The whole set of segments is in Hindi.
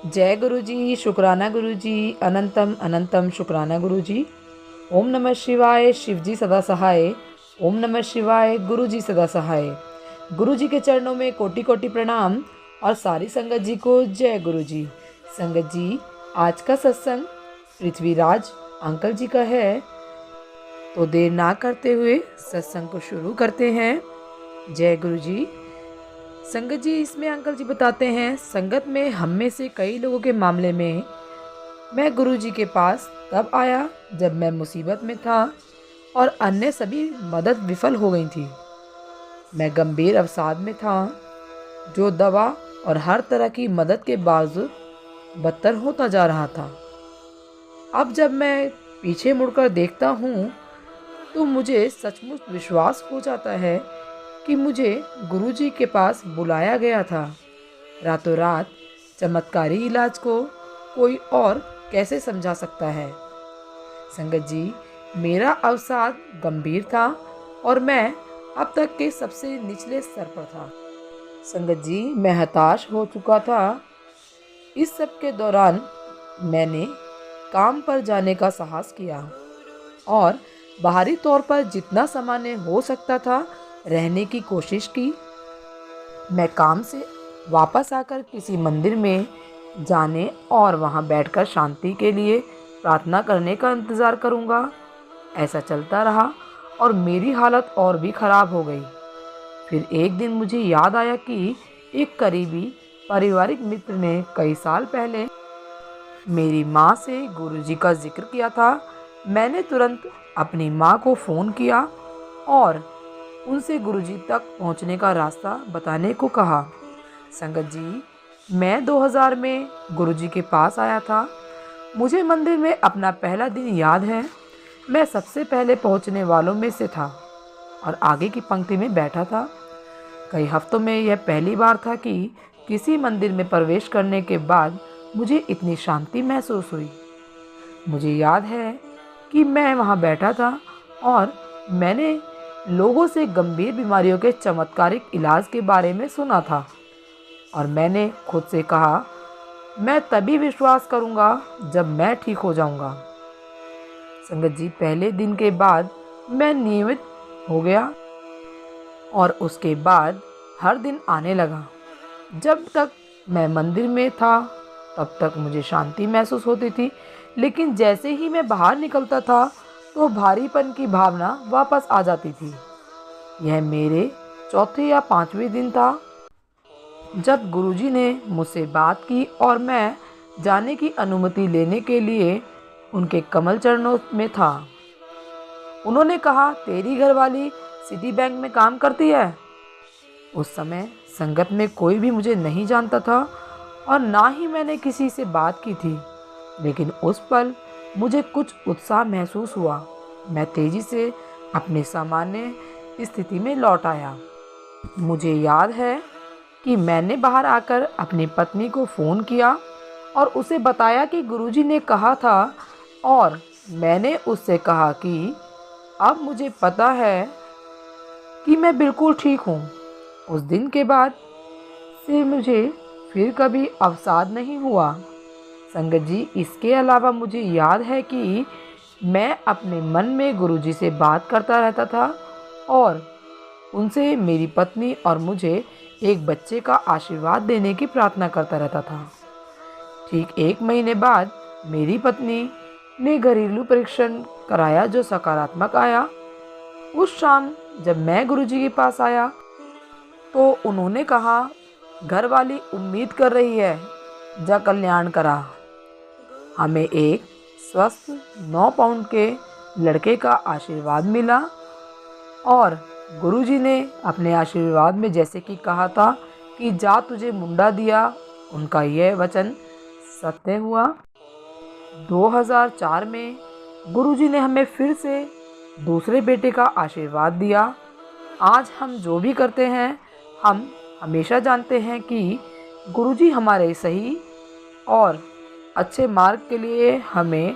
जय गुरु जी, शुक्राना गुरु जी, अनंतम अनंतम शुक्राना गुरु जी। ओम नमः शिवाय, शिव जी सदा सहाय। ओम नमः शिवाय, गुरु जी सदा सहाय। गुरु जी के चरणों में कोटि कोटि प्रणाम और सारी संगत जी को जय गुरु जी। संगत जी, आज का सत्संग पृथ्वीराज अंकल जी का है, तो देर ना करते हुए सत्संग को शुरू करते हैं। जय गुरु जी। संगत जी, इसमें अंकल जी बताते हैं, संगत में हम में से कई लोगों के मामले में मैं गुरु जी के पास तब आया जब मैं मुसीबत में था और अन्य सभी मदद विफल हो गई थी। मैं गंभीर अवसाद में था, जो दवा और हर तरह की मदद के बावजूद बदतर होता जा रहा था। अब जब मैं पीछे मुड़कर देखता हूँ तो मुझे सचमुच विश्वास हो जाता है कि मुझे गुरु जी के पास बुलाया गया था। रातों रात चमत्कारी इलाज को कोई और कैसे समझा सकता है। संगत जी, मेरा अवसाद गंभीर था और मैं अब तक के सबसे निचले स्तर पर था। संगत जी, मैं हताश हो चुका था। इस सब के दौरान मैंने काम पर जाने का साहस किया और बाहरी तौर पर जितना सामान्य हो सकता था रहने की कोशिश की। मैं काम से वापस आकर किसी मंदिर में जाने और वहां बैठकर शांति के लिए प्रार्थना करने का इंतज़ार करूंगा। ऐसा चलता रहा और मेरी हालत और भी खराब हो गई। फिर एक दिन मुझे याद आया कि एक करीबी पारिवारिक मित्र ने कई साल पहले मेरी माँ से गुरुजी का जिक्र किया था। मैंने तुरंत अपनी माँ को फ़ोन किया और उनसे गुरुजी तक पहुँचने का रास्ता बताने को कहा। संगत जी, मैं 2000 में गुरुजी के पास आया था। मुझे मंदिर में अपना पहला दिन याद है। मैं सबसे पहले पहुँचने वालों में से था और आगे की पंक्ति में बैठा था। कई हफ्तों में यह पहली बार था कि किसी मंदिर में प्रवेश करने के बाद मुझे इतनी शांति महसूस हुई। मुझे याद है कि मैं वहाँ बैठा था और मैंने लोगों से गंभीर बीमारियों के चमत्कारिक इलाज के बारे में सुना था और मैंने खुद से कहा, मैं तभी विश्वास करूँगा जब मैं ठीक हो जाऊँगा। संगत जी, पहले दिन के बाद मैं नियमित हो गया और उसके बाद हर दिन आने लगा। जब तक मैं मंदिर में था तब तक मुझे शांति महसूस होती थी, लेकिन जैसे ही मैं बाहर निकलता था तो भारीपन की भावना वापस आ जाती थी। यह मेरे चौथे या पांचवें दिन था जब गुरुजी ने मुझसे बात की और मैं जाने की अनुमति लेने के लिए उनके कमल चरणों में था। उन्होंने कहा, तेरी घरवाली सिटी बैंक में काम करती है। उस समय संगत में कोई भी मुझे नहीं जानता था और ना ही मैंने किसी से बात की थी, लेकिन उस पल मुझे कुछ उत्साह महसूस हुआ। मैं तेजी से अपने सामान्य स्थिति में लौट आया। मुझे याद है कि मैंने बाहर आकर अपनी पत्नी को फ़ोन किया और उसे बताया कि गुरुजी ने कहा था और मैंने उससे कहा कि अब मुझे पता है कि मैं बिल्कुल ठीक हूँ। उस दिन के बाद से मुझे फिर कभी अवसाद नहीं हुआ। संगत जी, इसके अलावा मुझे याद है कि मैं अपने मन में गुरुजी से बात करता रहता था और उनसे मेरी पत्नी और मुझे एक बच्चे का आशीर्वाद देने की प्रार्थना करता रहता था। ठीक 1 महीने बाद मेरी पत्नी ने घरेलू परीक्षण कराया जो सकारात्मक आया। उस शाम जब मैं गुरुजी के पास आया तो उन्होंने कहा, घर वाली उम्मीद कर रही है, जा कल्याण करा। हमें एक स्वस्थ 9 पाउंड के लड़के का आशीर्वाद मिला और गुरुजी ने अपने आशीर्वाद में जैसे कि कहा था कि जा तुझे मुंडा दिया, उनका यह वचन सत्य हुआ। 2004 में गुरुजी ने हमें फिर से दूसरे बेटे का आशीर्वाद दिया। आज हम जो भी करते हैं, हम हमेशा जानते हैं कि गुरुजी हमारे सही और अच्छे मार्ग के लिए हमें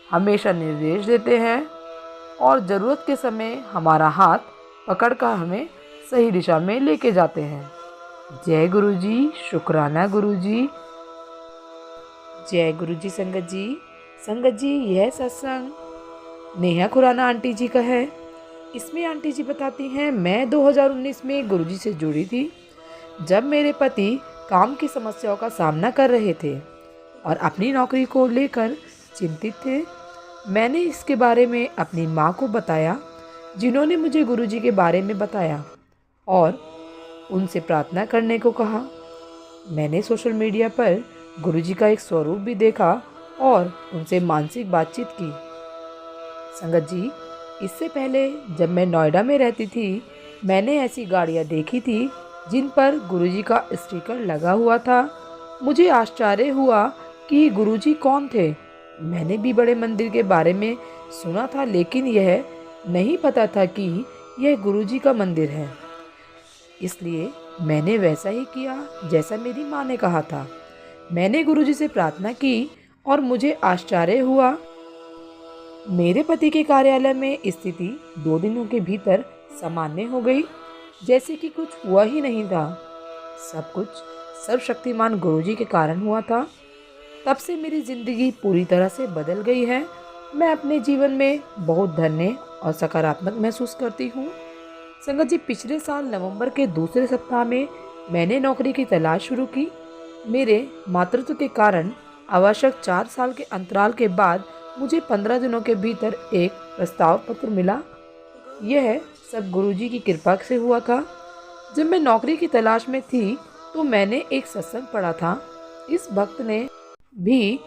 हमेशा निर्देश देते हैं और ज़रूरत के समय हमारा हाथ पकड़कर हमें सही दिशा में लेके जाते हैं। जय गुरुजी, शुक्राना गुरुजी। जय गुरु जी संगत जी। संगत जी, यह सत्संग नेहा खुराना आंटी जी का है। इसमें आंटी जी बताती हैं, मैं 2019 में गुरु जी से जुड़ी थी, जब मेरे पति काम की समस्याओं का सामना कर रहे थे और अपनी नौकरी को लेकर चिंतित थे। मैंने इसके बारे में अपनी माँ को बताया, जिन्होंने मुझे गुरु जी के बारे में बताया और उनसे प्रार्थना करने को कहा। मैंने सोशल मीडिया पर गुरुजी का एक स्वरूप भी देखा और उनसे मानसिक बातचीत की। संगत जी, इससे पहले जब मैं नोएडा में रहती थी, मैंने ऐसी गाड़ियाँ देखी थी जिन पर गुरुजी का स्टिकर लगा हुआ था। मुझे आश्चर्य हुआ कि गुरुजी कौन थे। मैंने भी बड़े मंदिर के बारे में सुना था, लेकिन यह नहीं पता था कि यह गुरुजी का मंदिर है। इसलिए मैंने वैसा ही किया जैसा मेरी माँ ने कहा था। मैंने गुरुजी से प्रार्थना की और मुझे आश्चर्य हुआ। मेरे पति के कार्यालय में स्थिति 2 दिनों के भीतर सामान्य हो गई, जैसे कि कुछ हुआ ही नहीं था। सब कुछ सर्वशक्तिमान गुरुजी के कारण हुआ था। तब से मेरी जिंदगी पूरी तरह से बदल गई है। मैं अपने जीवन में बहुत धन्य और सकारात्मक महसूस करती हूँ। संगत जी, पिछले साल नवंबर के दूसरे सप्ताह में मैंने नौकरी की तलाश शुरू की। मेरे मातृत्व के कारण आवश्यक 4 साल के अंतराल के बाद मुझे 15 दिनों के भीतर एक प्रस्ताव पत्र मिला। यह सब गुरुजी की कृपा से हुआ था। जब मैं नौकरी की तलाश में थी तो मैंने एक सत्संग पढ़ा था। इस भक्त ने भी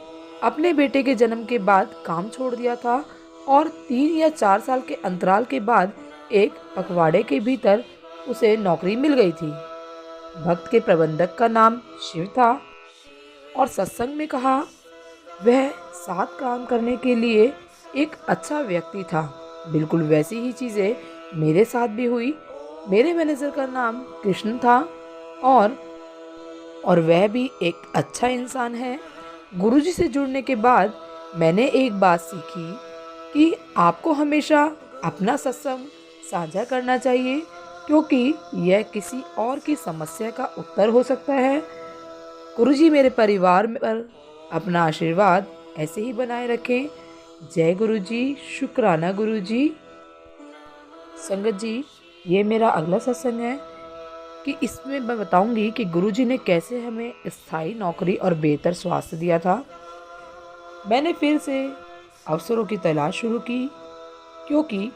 अपने बेटे के जन्म के बाद काम छोड़ दिया था और 3 या 4 साल के अंतराल के बाद एक पखवाड़े के भीतर उसे नौकरी मिल गई थी। भक्त के प्रबंधक का नाम शिव था और सत्संग में कहा वह साथ काम करने के लिए एक अच्छा व्यक्ति था। बिल्कुल वैसी ही चीज़ें मेरे साथ भी हुई। मेरे मैनेजर का नाम कृष्ण था और वह भी एक अच्छा इंसान है। गुरुजी से जुड़ने के बाद मैंने एक बात सीखी कि आपको हमेशा अपना सत्संग साझा करना चाहिए, क्योंकि यह किसी और की समस्या का उत्तर हो सकता है। गुरुजी मेरे परिवार पर अपना आशीर्वाद ऐसे ही बनाए रखें। जय गुरुजी, शुक्राना गुरुजी। संगत जी, ये मेरा अगला सत्संग है कि इसमें मैं बताऊंगी कि गुरुजी ने कैसे हमें स्थायी नौकरी और बेहतर स्वास्थ्य दिया था। मैंने फिर से अवसरों की तलाश शुरू की, क्योंकि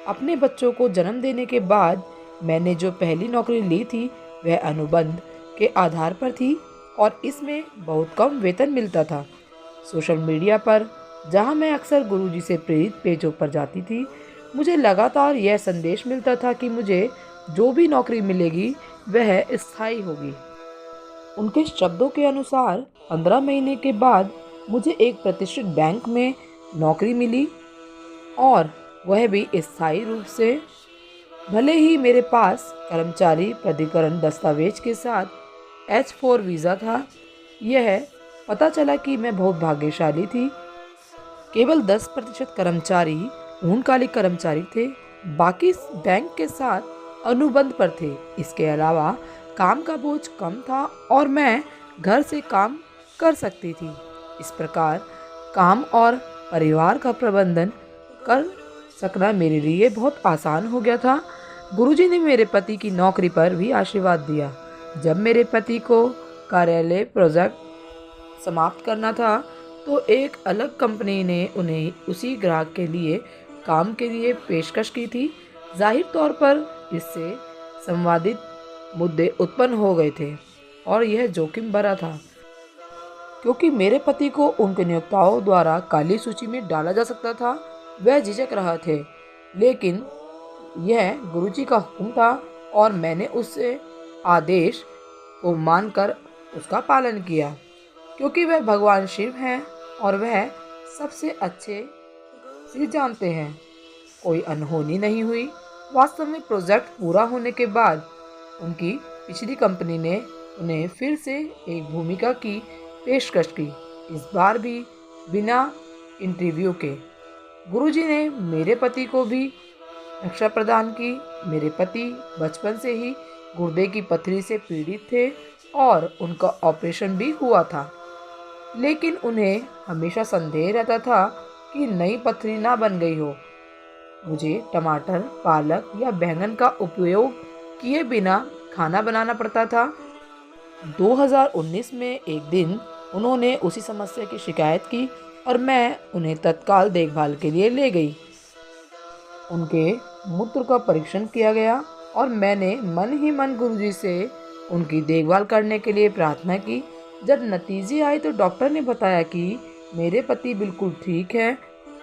अपने बच्चों को जन्म देने के बाद मैंने जो पहली नौकरी ली थी वह अनुबंध के आधार पर थी और इसमें बहुत कम वेतन मिलता था। सोशल मीडिया पर जहां मैं अक्सर गुरुजी से प्रेरित पेजों पर जाती थी, मुझे लगातार यह संदेश मिलता था कि मुझे जो भी नौकरी मिलेगी वह स्थायी होगी। उनके शब्दों के अनुसार 15 महीने के बाद मुझे एक प्रतिष्ठित बैंक में नौकरी मिली और वह भी स्थायी रूप से। भले ही मेरे पास कर्मचारी प्राधिकरण दस्तावेज के साथ H4 वीज़ा था, यह पता चला कि मैं बहुत भाग्यशाली थी। केवल 10% कर्मचारी पूर्णकालिक कर्मचारी थे, बाकी बैंक के साथ अनुबंध पर थे। इसके अलावा काम का बोझ कम था और मैं घर से काम कर सकती थी। इस प्रकार काम और परिवार का प्रबंधन कर सकना मेरे लिए बहुत आसान हो गया था। गुरुजी ने मेरे पति की नौकरी पर भी आशीर्वाद दिया। जब मेरे पति को कार्यालय प्रोजेक्ट समाप्त करना था तो एक अलग कंपनी ने उन्हें उसी ग्राहक के लिए काम के लिए पेशकश की थी। जाहिर तौर पर इससे संवादित मुद्दे उत्पन्न हो गए थे और यह जोखिम भरा था, क्योंकि मेरे पति को उनके नियोक्ताओं द्वारा काली सूची में डाला जा सकता था। वह झिझक रहे थे, लेकिन यह गुरुजी का हुक्म था और मैंने उससे आदेश को मानकर उसका पालन किया, क्योंकि वह भगवान शिव हैं और वह सबसे अच्छे से जानते हैं। कोई अनहोनी नहीं हुई। वास्तव में प्रोजेक्ट पूरा होने के बाद उनकी पिछली कंपनी ने उन्हें फिर से एक भूमिका की पेशकश की, इस बार भी बिना इंटरव्यू के। गुरुजी ने मेरे पति को भी रक्षा प्रदान की। मेरे पति बचपन से ही गुर्दे की पथरी से पीड़ित थे और उनका ऑपरेशन भी हुआ था। लेकिन उन्हें हमेशा संदेह रहता था कि नई पथरी ना बन गई हो। मुझे टमाटर, पालक या बैंगन का उपयोग किए बिना खाना बनाना पड़ता था। 2019 में एक दिन उन्होंने उसी समस्या की शिकायत की और मैं उन्हें तत्काल देखभाल के लिए ले गई। उनके मूत्र का परीक्षण किया गया और मैंने मन ही मन गुरुजी से उनकी देखभाल करने के लिए प्रार्थना की। जब नतीजे आए तो डॉक्टर ने बताया कि मेरे पति बिल्कुल ठीक है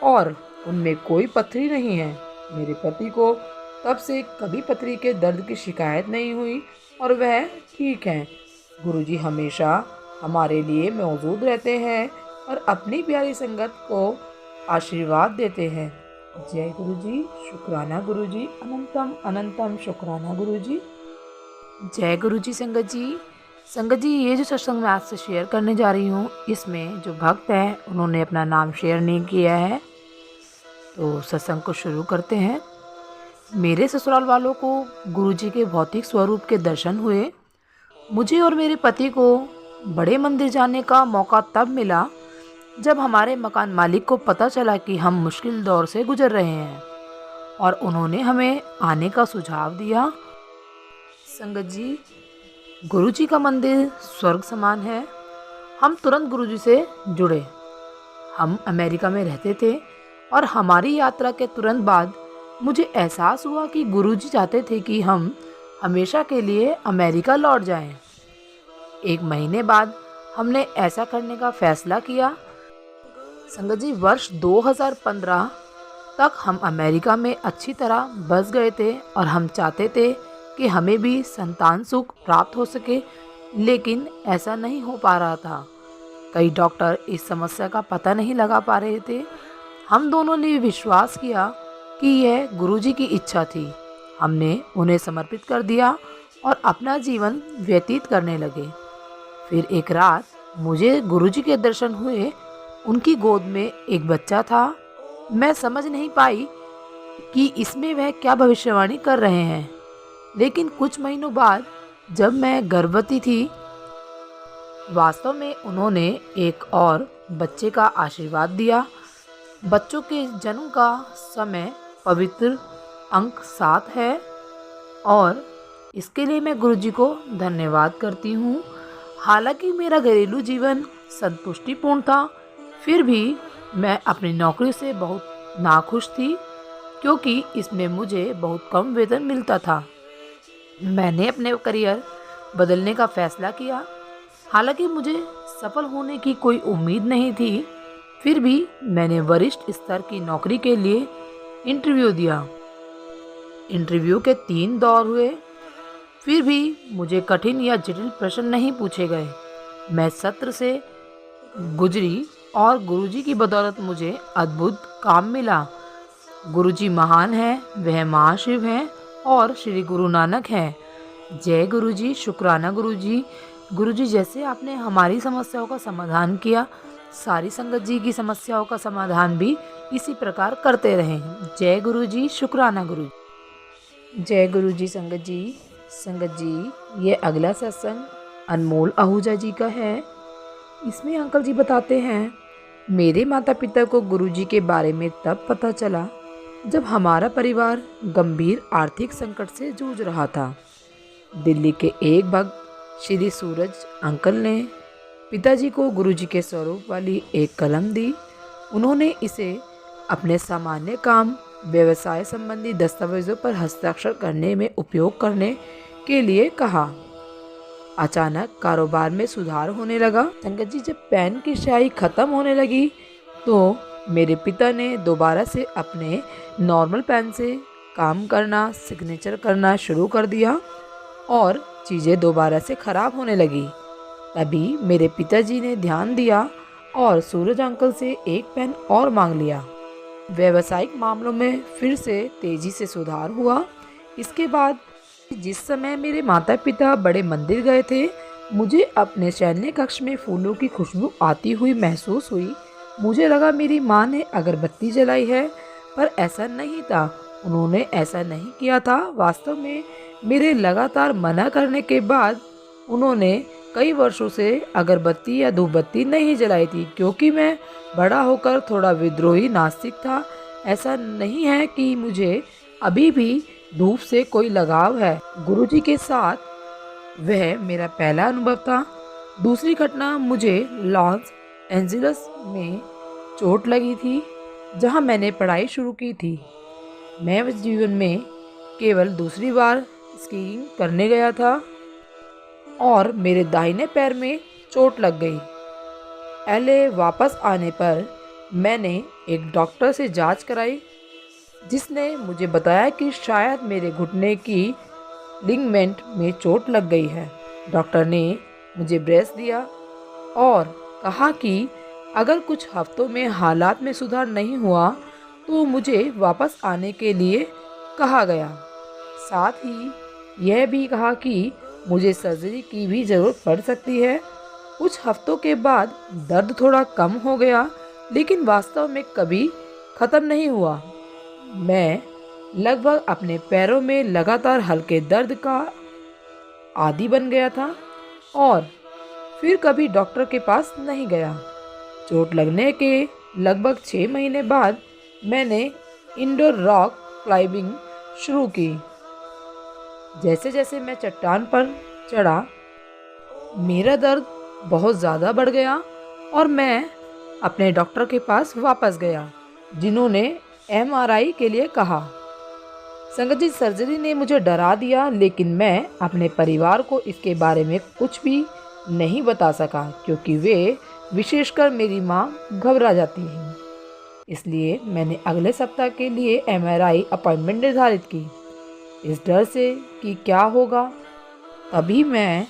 और उनमें कोई पथरी नहीं है। मेरे पति को तब से कभी पथरी के दर्द की शिकायत नहीं हुई और वह ठीक हैं। गुरुजी हमेशा हमारे लिए मौजूद रहते हैं और अपनी प्यारी संगत को आशीर्वाद देते हैं। जय गुरुजी, शुक्राना गुरुजी, अनंतम अनंतम शुक्राना गुरुजी। जय गुरुजी संगत जी। संगत जी, ये जो सत्संग मैं आपसे शेयर करने जा रही हूँ, इसमें जो भक्त हैं उन्होंने अपना नाम शेयर नहीं किया है, तो सत्संग को शुरू करते हैं। मेरे ससुराल वालों को गुरुजी के भौतिक स्वरूप के दर्शन हुए। मुझे और मेरे पति को बड़े मंदिर जाने का मौका तब मिला जब हमारे मकान मालिक को पता चला कि हम मुश्किल दौर से गुजर रहे हैं और उन्होंने हमें आने का सुझाव दिया। संगत जी, गुरुजी का मंदिर स्वर्ग समान है। हम तुरंत गुरुजी से जुड़े। हम अमेरिका में रहते थे और हमारी यात्रा के तुरंत बाद मुझे एहसास हुआ कि गुरुजी चाहते थे कि हम हमेशा के लिए अमेरिका लौट जाएं। 1 महीने बाद हमने ऐसा करने का फैसला किया। संगत जी, वर्ष 2015 तक हम अमेरिका में अच्छी तरह बस गए थे और हम चाहते थे कि हमें भी संतान सुख प्राप्त हो सके, लेकिन ऐसा नहीं हो पा रहा था। कई डॉक्टर इस समस्या का पता नहीं लगा पा रहे थे। हम दोनों ने विश्वास किया कि यह गुरुजी की इच्छा थी। हमने उन्हें समर्पित कर दिया और अपना जीवन व्यतीत करने लगे। फिर एक रात मुझे गुरुजी के दर्शन हुए। उनकी गोद में एक बच्चा था। मैं समझ नहीं पाई कि इसमें वह क्या भविष्यवाणी कर रहे हैं, लेकिन कुछ महीनों बाद जब मैं गर्भवती थी, वास्तव में उन्होंने एक और बच्चे का आशीर्वाद दिया। बच्चों के जन्म का समय पवित्र अंक 7 है और इसके लिए मैं गुरुजी को धन्यवाद करती हूँ। हालांकि मेरा घरेलू जीवन संतुष्टिपूर्ण था, फिर भी मैं अपनी नौकरी से बहुत नाखुश थी क्योंकि इसमें मुझे बहुत कम वेतन मिलता था। मैंने अपने करियर बदलने का फैसला किया। हालांकि मुझे सफल होने की कोई उम्मीद नहीं थी, फिर भी मैंने वरिष्ठ स्तर की नौकरी के लिए इंटरव्यू दिया। इंटरव्यू के 3 दौर हुए, फिर भी मुझे कठिन या जटिल प्रश्न नहीं पूछे गए। मैं सत्र से गुजरी और गुरुजी की बदौलत मुझे अद्भुत काम मिला। गुरुजी महान हैं, वह महाशिव हैं और श्री गुरु नानक हैं। जय गुरुजी, शुक्राना गुरुजी। गुरुजी, जैसे आपने हमारी समस्याओं का समाधान किया, सारी संगत जी की समस्याओं का समाधान भी इसी प्रकार करते रहें। जय गुरुजी, शुक्राना गुरुजी। जय गुरुजी संगत जी। संगत जी, ये अगला सत्संग अनमोल आहूजा जी का है। इसमें अंकल जी बताते हैं, मेरे माता पिता को गुरुजी के बारे में तब पता चला जब हमारा परिवार गंभीर आर्थिक संकट से जूझ रहा था। दिल्ली के एक भक्त श्री सूरज अंकल ने पिताजी को गुरुजी के स्वरूप वाली एक कलम दी। उन्होंने इसे अपने सामान्य काम, व्यवसाय संबंधी दस्तावेजों पर हस्ताक्षर करने में उपयोग करने के लिए कहा। अचानक कारोबार में सुधार होने लगा। संगत जी, जब पेन की स्याही खत्म होने लगी तो मेरे पिता ने दोबारा से अपने नॉर्मल पेन से काम करना, सिग्नेचर करना शुरू कर दिया और चीज़ें दोबारा से खराब होने लगी। तभी मेरे पिताजी ने ध्यान दिया और सूरज अंकल से एक पेन और मांग लिया। व्यावसायिक मामलों में फिर से तेजी से सुधार हुआ। इसके बाद जिस समय मेरे माता पिता बड़े मंदिर गए थे, मुझे अपने शयन कक्ष में फूलों की खुशबू आती हुई महसूस हुई। मुझे लगा मेरी माँ ने अगरबत्ती जलाई है, पर ऐसा नहीं था। उन्होंने ऐसा नहीं किया था। वास्तव में मेरे लगातार मना करने के बाद उन्होंने कई वर्षों से अगरबत्ती या धूपबत्ती नहीं जलाई थी, क्योंकि मैं बड़ा होकर थोड़ा विद्रोही नास्तिक था। ऐसा नहीं है कि मुझे अभी भी धूप से कोई लगाव है। गुरुजी के साथ वह मेरा पहला अनुभव था। दूसरी घटना, मुझे लॉस एंजलिस में चोट लगी थी, जहां मैंने पढ़ाई शुरू की थी। मैं उस जीवन में केवल दूसरी बार स्कीइंग करने गया था और मेरे दाहिने पैर में चोट लग गई। एलए वापस आने पर मैंने एक डॉक्टर से जांच कराई, जिसने मुझे बताया कि शायद मेरे घुटने की लिगामेंट में चोट लग गई है। डॉक्टर ने मुझे ब्रेस दिया और कहा कि अगर कुछ हफ्तों में हालात में सुधार नहीं हुआ तो मुझे वापस आने के लिए कहा गया। साथ ही यह भी कहा कि मुझे सर्जरी की भी ज़रूरत पड़ सकती है। कुछ हफ्तों के बाद दर्द थोड़ा कम हो गया, लेकिन वास्तव में कभी ख़त्म नहीं हुआ। मैं लगभग अपने पैरों में लगातार हल्के दर्द का आदी बन गया था और फिर कभी डॉक्टर के पास नहीं गया। चोट लगने के लगभग 6 महीने बाद मैंने इंडोर रॉक क्लाइंबिंग शुरू की। जैसे जैसे मैं चट्टान पर चढ़ा, मेरा दर्द बहुत ज़्यादा बढ़ गया और मैं अपने डॉक्टर के पास वापस गया, जिन्होंने एमआरआई के लिए कहा। संगत जी, सर्जरी ने मुझे डरा दिया, लेकिन मैं अपने परिवार को इसके बारे में कुछ भी नहीं बता सका, क्योंकि वे, विशेषकर मेरी माँ, घबरा जाती हैं। इसलिए मैंने अगले सप्ताह के लिए एमआरआई अपॉइंटमेंट निर्धारित की, इस डर से कि क्या होगा। तभी मैं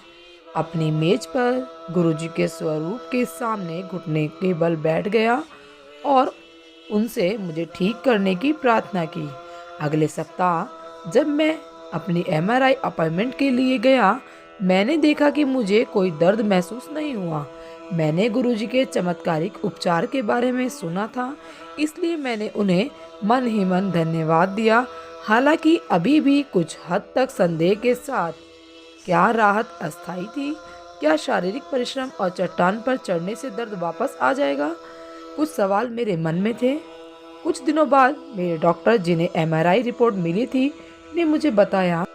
अपनी मेज पर गुरुजी के स्वरूप के सामने घुटने के बल बैठ गया और उनसे मुझे ठीक करने की प्रार्थना की। अगले सप्ताह जब मैं अपनी एमआरआई अपॉइंटमेंट के लिए गया, मैंने देखा कि मुझे कोई दर्द महसूस नहीं हुआ। मैंने गुरुजी के चमत्कारिक उपचार के बारे में सुना था, इसलिए मैंने उन्हें मन ही मन धन्यवाद दिया। हालांकि अभी भी कुछ हद तक संदेह के साथ, क्या राहत अस्थायी थी? क्या शारीरिक परिश्रम और चट्टान पर चढ़ने से दर्द वापस आ जाएगा? कुछ सवाल मेरे मन में थे। कुछ दिनों बाद मेरे डॉक्टर, जिन्हें एमआरआई रिपोर्ट मिली थी, ने मुझे बताया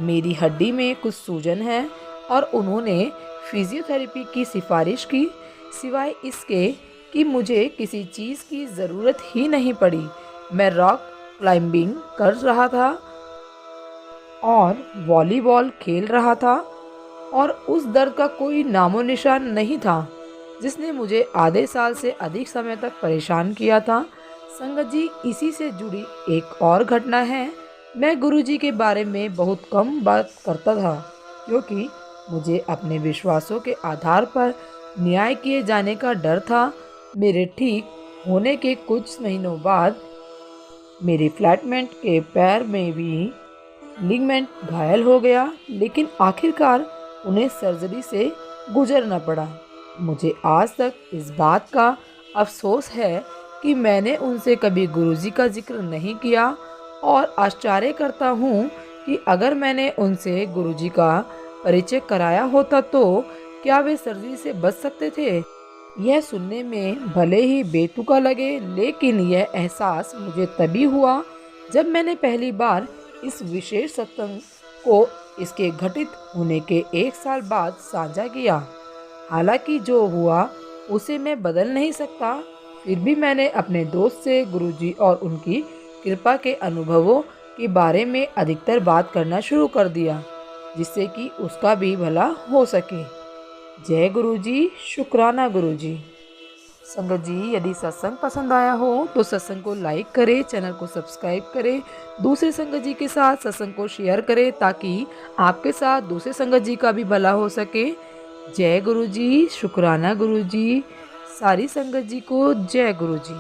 मेरी हड्डी में कुछ सूजन है और उन्होंने फिजियोथेरेपी की सिफारिश की। सिवाय इसके कि मुझे किसी चीज़ की ज़रूरत ही नहीं पड़ी। मैं रॉक क्लाइंबिंग कर रहा था और वॉलीबॉल खेल रहा था और उस दर्द का कोई नामो निशान नहीं था, जिसने मुझे आधे साल से अधिक समय तक परेशान किया था। संगत जी, इसी से जुड़ी एक और घटना है। मैं गुरुजी के बारे में बहुत कम बात करता था, क्योंकि मुझे अपने विश्वासों के आधार पर न्याय किए जाने का डर था। मेरे ठीक होने के कुछ महीनों बाद मेरी फ्लैटमेट के पैर में भी लिगामेंट घायल हो गया, लेकिन आखिरकार उन्हें सर्जरी से गुजरना पड़ा। मुझे आज तक इस बात का अफसोस है कि मैंने उनसे कभी गुरुजी का जिक्र नहीं किया और आश्चर्य करता हूँ कि अगर मैंने उनसे गुरुजी का परिचय कराया होता तो क्या वे सर्जरी से बच सकते थे। यह सुनने में भले ही बेतुका लगे, लेकिन यह एहसास मुझे तभी हुआ जब मैंने पहली बार इस विशेष सत्संग को इसके घटित होने के 1 साल बाद साझा किया। हालांकि जो हुआ उसे मैं बदल नहीं सकता, फिर भी मैंने अपने दोस्त से गुरुजी और उनकी कृपा के अनुभवों के बारे में अधिकतर बात करना शुरू कर दिया, जिससे कि उसका भी भला हो सके। जय गुरुजी, शुक्राना गुरुजी। संगत जी, यदि सत्संग पसंद आया हो तो सत्संग को लाइक करें, चैनल को सब्सक्राइब करें, दूसरे संगत जी के साथ सत्संग को शेयर करें, ताकि आपके साथ दूसरे संगत जी का भी भला हो सके। जय गुरुजी, शुक्राना गुरुजी। सारी संगत जी को जय गुरुजी।